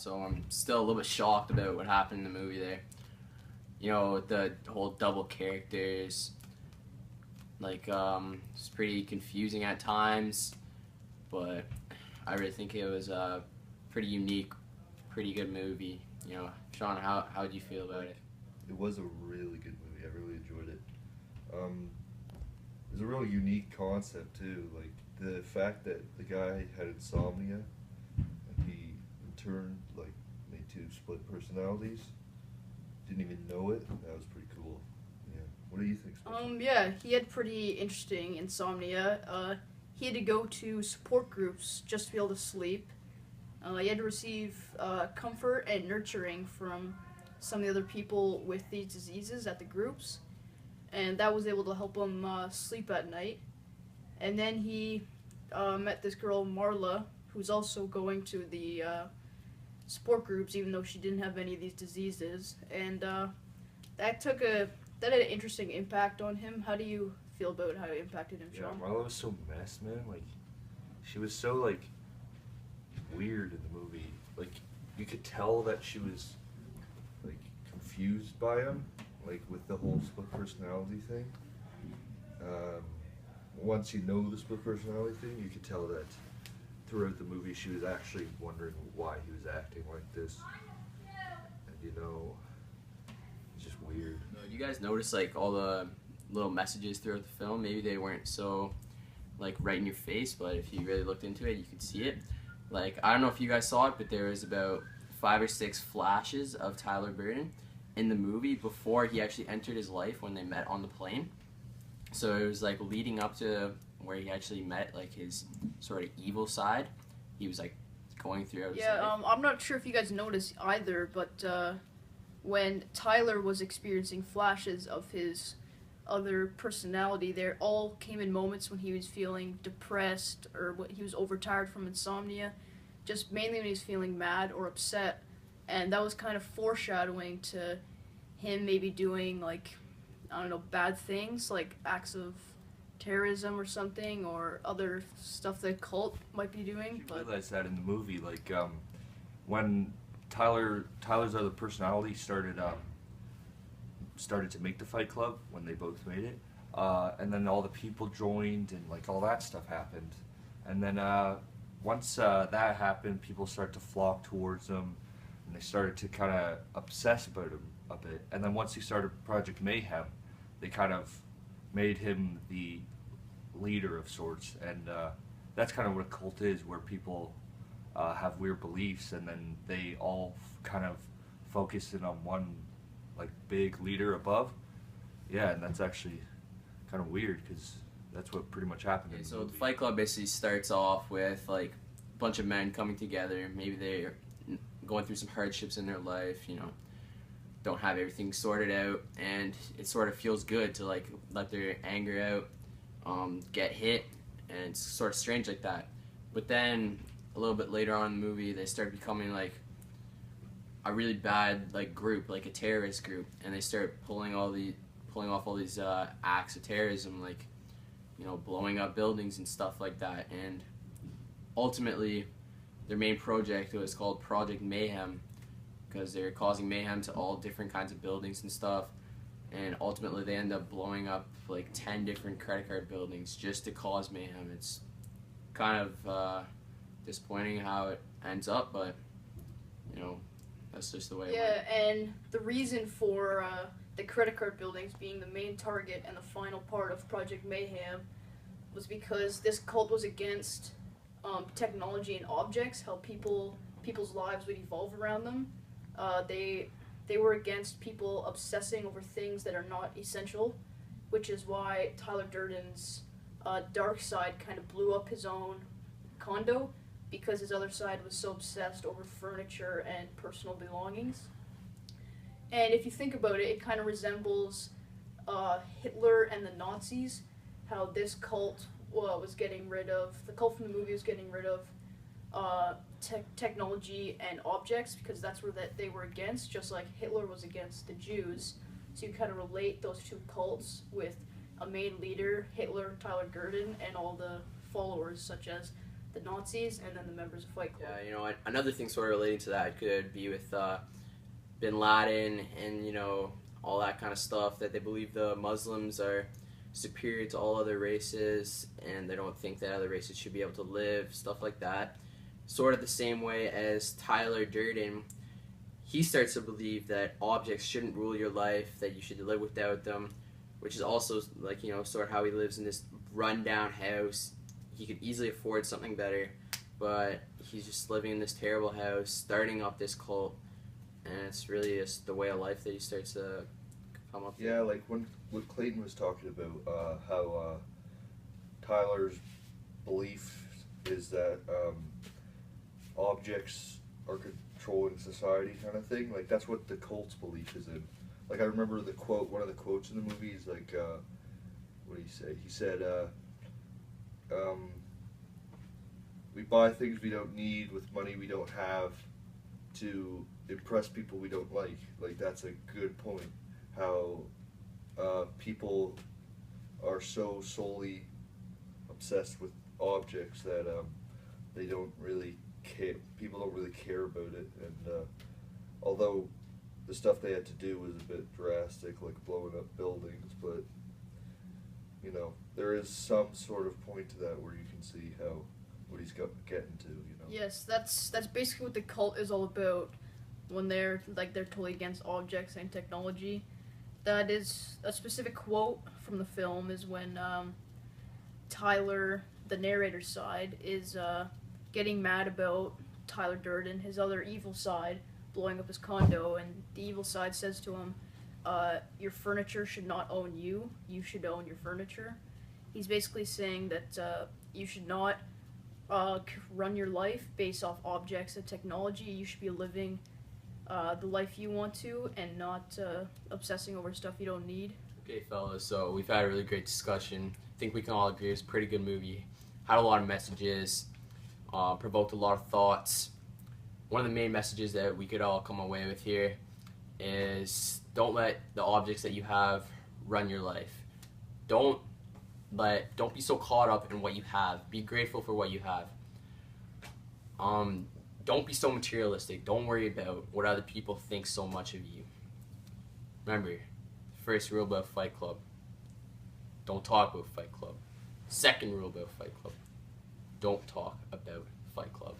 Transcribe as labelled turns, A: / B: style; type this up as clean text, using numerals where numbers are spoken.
A: so I'm still a little bit shocked about what happened in the movie there. You know, the whole double characters, like, it's pretty confusing at times, but I really think it was a pretty unique, pretty good movie. You know, Sean, how do you feel about it?
B: It was a really good movie. I really enjoyed it. Um, it's a real unique concept too. Like the fact that the guy had insomnia and he in turn like made two split personalities. Didn't even know it. That was pretty cool. Yeah. What do you think, Spencer?
C: Yeah, he had pretty interesting insomnia. He had to go to support groups just to be able to sleep. He had to receive comfort and nurturing from some of the other people with these diseases at the groups, and that was able to help him sleep at night. And then he met this girl, Marla, who's also going to the support groups, even though she didn't have any of these diseases. And that had an interesting impact on him. How do you feel about how it impacted him,
D: Yeah,
C: Sean?
D: Marla was so messed, man. Like, she was so, like, weird in the movie. Like, you could tell that she was, like, confused by him, like, with the whole split personality thing. Once you know the split personality thing, you could tell that throughout the movie she was actually wondering why he was acting like this. And, you know, it's just weird.
A: You guys notice like all the little messages throughout the film? Maybe they weren't so like right in your face, but if you really looked into it, you could see it. Like, I don't know if you guys saw it, but there was about 5 or 6 flashes of Tyler Durden in the movie before he actually entered his life when they met on the plane. So it was like leading up to where he actually met like his sort of evil side. He was like going throughout his life.
C: I'm not sure if you guys noticed either, but when Tyler was experiencing flashes of his other personality, there all came in moments when he was feeling depressed or when he was overtired from insomnia, just mainly when he was feeling mad or upset, and that was kind of foreshadowing to him maybe doing like, I don't know, bad things like acts of terrorism or something, or other stuff the cult might be doing.
D: You
C: But
D: realize that in the movie, like, when Tyler's other personality started to make the Fight Club, when they both made it, and then all the people joined and like all that stuff happened, and then once that happened, people started to flock towards him, and they started to kind of obsess about him a bit, and then once he started Project Mayhem, they kind of made him the leader of sorts, and that's kind of what a cult is, where people have weird beliefs, and then they all kind of focus in on one like big leader above. Yeah, and that's actually kind of weird because that's what pretty much happened.
A: Okay,
D: in the
A: so
D: movie.
A: the Fight Club basically starts off with like a bunch of men coming together. Maybe they're going through some hardships in their life, you know, don't have everything sorted out, and it sort of feels good to like let their anger out, get hit, and it's sort of strange like that. But then a little bit later on in the movie, they start becoming like a really bad like group, like a terrorist group, and they start pulling off all these acts of terrorism, like, you know, blowing up buildings and stuff like that. And ultimately, their main project was called Project Mayhem because they're causing mayhem to all different kinds of buildings and stuff. And ultimately, they end up blowing up like 10 different credit card buildings just to cause mayhem. It's kind of disappointing how it ends up, but you know, that's just the way it went.
C: and the reason for the credit card buildings being the main target and the final part of Project Mayhem was because this cult was against technology and objects, how people's lives would evolve around them. They were against people obsessing over things that are not essential, which is why Tyler Durden's dark side kind of blew up his own condo, because his other side was so obsessed over furniture and personal belongings. And if you think about it, it kind of resembles Hitler and the Nazis, how this cult was getting rid of, the cult from the movie was getting rid of technology and objects, because that's where they were against, just like Hitler was against the Jews. So you kind of relate those two cults with a main leader, Hitler, Tyler Durden, and all the followers, such as the Nazis, and then the members of Fight Club.
A: Yeah, you know, another thing sort of relating to that could be with Bin Laden and, you know, all that kind of stuff, that they believe the Muslims are superior to all other races and they don't think that other races should be able to live, stuff like that. Sort of the same way as Tyler Durden, he starts to believe that objects shouldn't rule your life, that you should live without them, which is also, like, you know, sort of how he lives in this rundown house. He could easily afford something better, but he's just living in this terrible house, starting up this cult, and it's really just the way of life that he starts to come up
B: Yeah, like when what Clayton was talking about, how Tyler's belief is that objects are controlling society, kind of thing. Like that's what the cult's belief is in. Like I remember the quote, one of the quotes in the movie is like, what did he say? He said, "We buy things we don't need with money we don't have to impress people we don't like." Like that's a good point. How people are so solely obsessed with objects that they don't really care. People don't really care about it, and although the stuff they had to do was a bit drastic, like blowing up buildings, but you know there is some sort of point to that where you can see how what he's getting to. You know.
C: Yes, that's basically what the cult is all about. When they're totally against objects and technology. That is a specific quote from the film. Is when Tyler, the narrator's side, is getting mad about Tyler Durden, his other evil side, blowing up his condo, and the evil side says to him, "Your furniture should not own you. You should own your furniture." He's basically saying that you should not run your life based off objects and technology. You should be living the life you want to, and not obsessing over stuff you don't need.
A: Okay, fellas, so we've had a really great discussion. I think we can all agree it's a pretty good movie. Had a lot of messages, provoked a lot of thoughts. One of the main messages that we could all come away with here is don't let the objects that you have run your life. Don't be so caught up in what you have. Be grateful for what you have. Don't be so materialistic. Don't worry about what other people think so much of you. Remember, first rule about Fight Club, don't talk about Fight Club. Second rule about Fight Club, don't talk about Fight Club.